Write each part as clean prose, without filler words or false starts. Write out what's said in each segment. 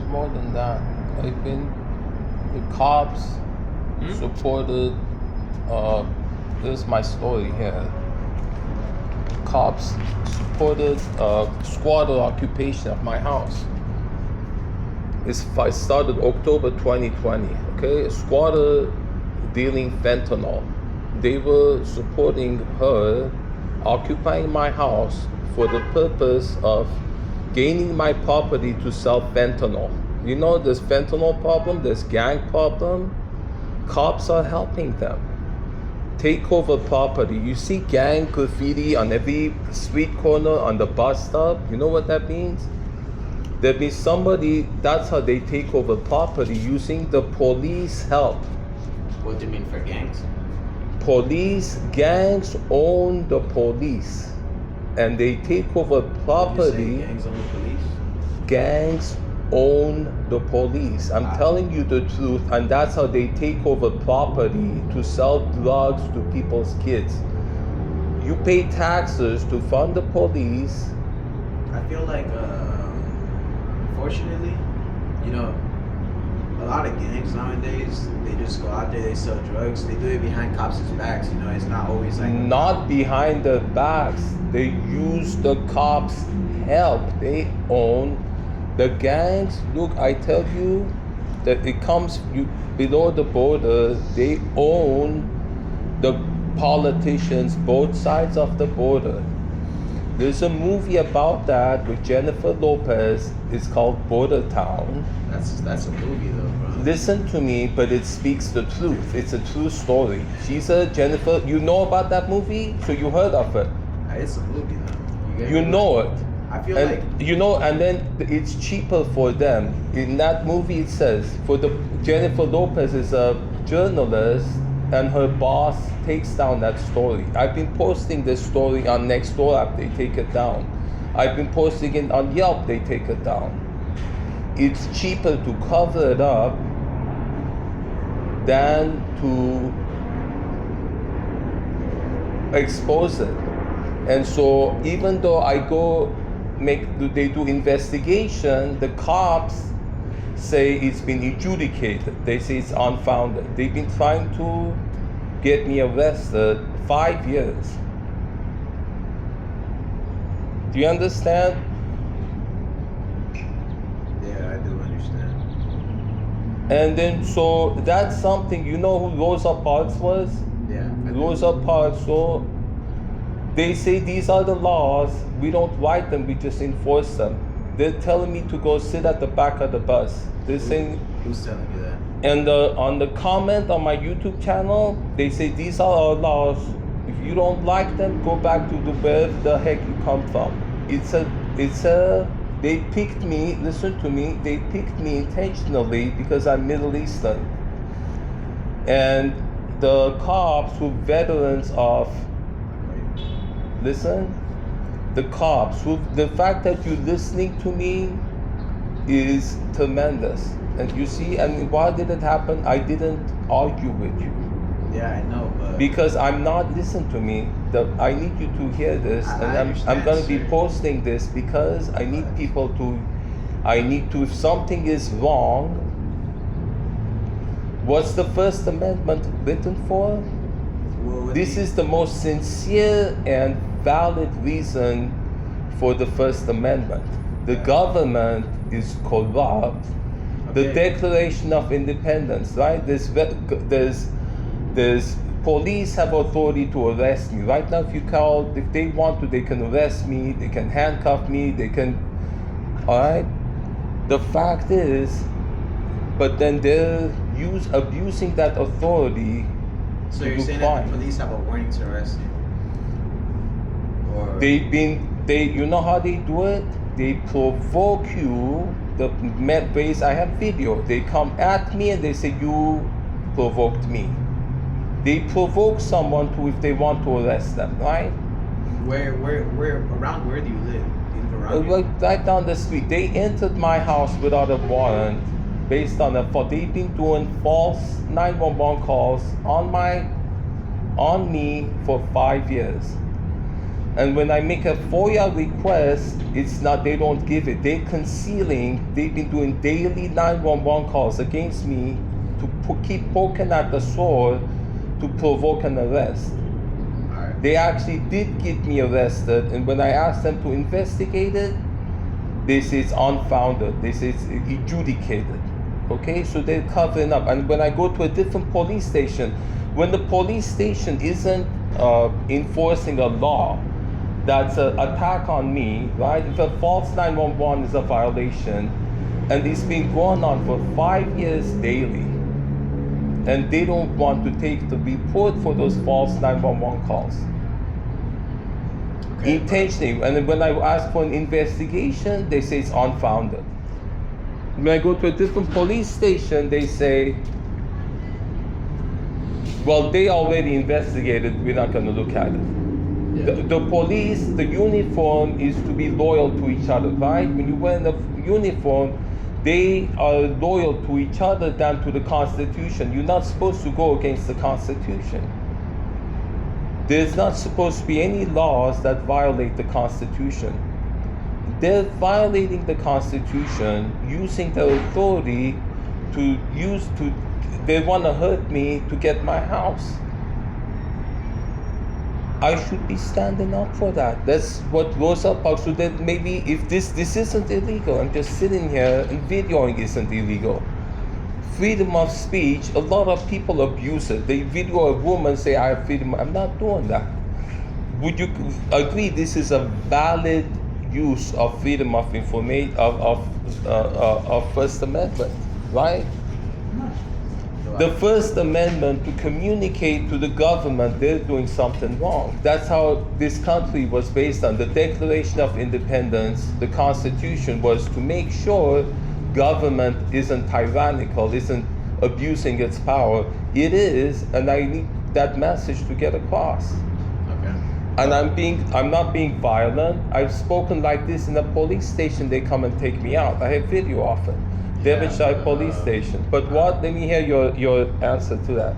more than that. The cops supported, this is my story here. Cops supported squatter occupation of my house. It started October 2020, okay? Squatter dealing fentanyl. They were supporting her occupying my house for the purpose of gaining my property to sell fentanyl. You know, there's fentanyl problem, there's gang problem. Cops are helping them take over property. You see gang graffiti on every street corner, on the bus stop. You know what that means? That means somebody, that's how they take over property, using the police help. What do you mean for gangs? Gangs own the police, and they take over property. Gangs own the police? Gangs own the police. I'm telling you the truth, and that's how they take over property to sell drugs to people's kids. You pay taxes to fund the police. I feel like, unfortunately, you know, a lot of gangs nowadays, they just go out there, they sell drugs, they do it behind cops' backs, you know, it's not always like... Not behind their backs. They use the cops' help. They own the gangs. Look, I tell you that it comes below the border. They own the politicians, both sides of the border. There's a movie about that with Jennifer Lopez. It's called Border Town. That's a movie though, bro. Listen to me, but it speaks the truth. It's a true story. She's a Jennifer. You know about that movie? So you heard of it. It's a movie though. You know it. I feel and like... You know, and then it's cheaper for them. In that movie it says, Jennifer Lopez is a journalist, and her boss takes down that story. I've been posting this story on Nextdoor app, they take it down. I've been posting it on Yelp, they take it down. It's cheaper to cover it up than to expose it. And so even though they do investigation, the cops say it's been adjudicated. They say it's unfounded. They've been trying to get me arrested 5 years. Do you understand? Yeah, I do understand. And then so that's something, you know who Rosa Parks was? Yeah. Rosa Parks, so they say these are the laws, we don't write them, we just enforce them. They're telling me to go sit at the back of the bus. They're saying... Who's telling you that? And on the comment on my YouTube channel, they say these are our laws. If you don't like them, go back to where the heck you come from. They picked me, listen to me, they picked me intentionally because I'm Middle Eastern. And the cops who veterans of, listen, the cops, the fact that you're listening to me is tremendous. And you see, and why did it happen? I didn't argue with you. Yeah, I know, but... Because I'm not, listen to me, I need you to hear this, and I'm going to be posting this because I need people to, if something is wrong, what's the First Amendment written for? This is the most sincere and valid reason for the First Amendment. The government is corrupt. The Declaration of Independence, right? There's police have authority to arrest me. Right now, if they want to, they can arrest me, they can handcuff me, they can, all right? The fact is, but then they're abusing that authority. So you're saying that the police have a warning to arrest you? Or... You know how they do it? They provoke you. I have video. They come at me and they say, you provoked me. They provoke someone if they want to arrest them, right? Around where do you live? Do you live around here? Right down the street. They entered my house without a warrant based on they've been doing false 911 calls on me for 5 years. And when I make a FOIA request, it's not, they don't give it. They're concealing, they've been doing daily 911 calls against me to keep poking at the sword to provoke an arrest. They actually did get me arrested, and when I asked them to investigate it, they say it's unfounded. They say it's adjudicated. Okay, so they're covering up. And when I go to a different police station, when the police station isn't enforcing a law that's an attack on me, right? If a false 911 is a violation, and it's been going on for 5 years daily, and they don't want to take the report for those false 911 calls. Okay. Intentionally. And then when I ask for an investigation, they say it's unfounded. When I go to a different police station, they say, well, they already investigated, we're not going to look at it. Yeah. The police, the uniform is to be loyal to each other, right? When you wear the uniform, they are loyal to each other than to the Constitution. You're not supposed to go against the Constitution. There's not supposed to be any laws that violate the Constitution. They're violating the Constitution, using their authority they want to hurt me to get my house. I should be standing up for that. That's what Rosa Parks, so that maybe if this isn't illegal, I'm just sitting here and videoing isn't illegal. Freedom of speech, a lot of people abuse it. They video a woman say, I have freedom. I'm not doing that. Would you agree this is a valid use of freedom of information, of First Amendment, right? The First Amendment to communicate to the government they're doing something wrong. That's how this country was based on. The Declaration of Independence, the Constitution was to make sure government isn't tyrannical, isn't abusing its power. It is, and I need that message to get across. Okay. And I'm not being violent. I've spoken like this in a police station, they come and take me out. I have video of it. Devonshire Police Station. But what? Let me hear your answer to that.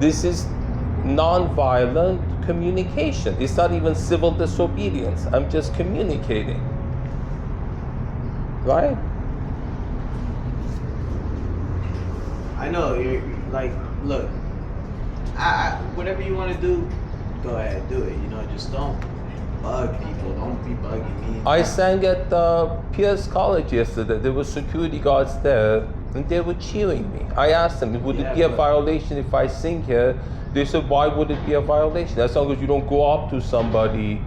This is non-violent communication. It's not even civil disobedience. I'm just communicating. Right? I know, you're like, look, whatever you want to do, go ahead, do it. You know, just don't bug people. Don't be bugging me. I sang at Pierce College yesterday. There were security guards there, and they were cheering me. I asked them, would it be a violation if I sing here? They said, why would it be a violation? As long as you don't go up to somebody.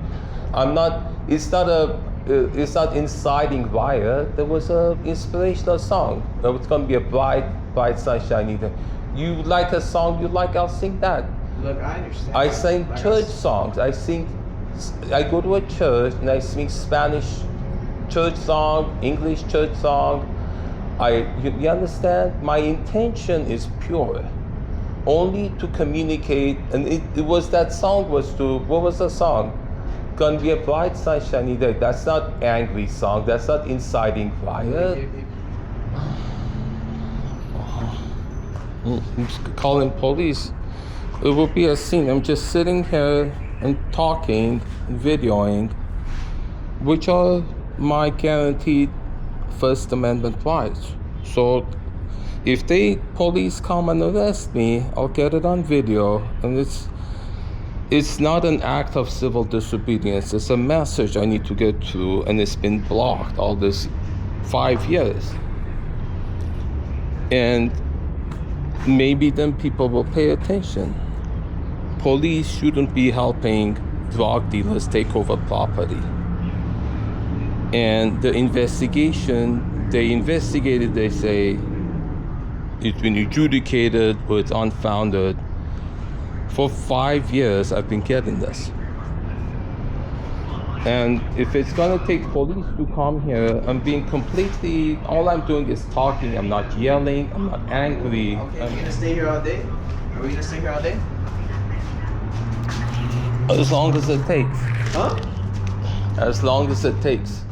It's not inciting riot. There was an inspirational song. It's going to be a bright sunshiny day. You like a song you like, I'll sing that. Look, I understand. I sing church songs. I go to a church and I sing Spanish church song, English church song. You understand? My intention is pure, only to communicate. And it was that song was to, what was the song? Gonna be a bright sunshiny day. That's not angry song. That's not inciting riot. I'm calling police. It will be a scene. I'm just sitting here and talking, and videoing, which are my guaranteed First Amendment rights. So if police come and arrest me, I'll get it on video, and it's not an act of civil disobedience. It's a message I need to get through, and it's been blocked all this 5 years. And maybe then people will pay attention. Police shouldn't be helping drug dealers take over property. And the investigation, they investigated, they say it's been adjudicated or it's unfounded. For 5 years, I've been getting this. And if it's gonna take police to come here, I'm being completely, all I'm doing is talking. I'm not yelling, I'm not angry. Okay, are we gonna stay here all day? Are we gonna stay here all day? As long as it takes. Huh? As long as it takes.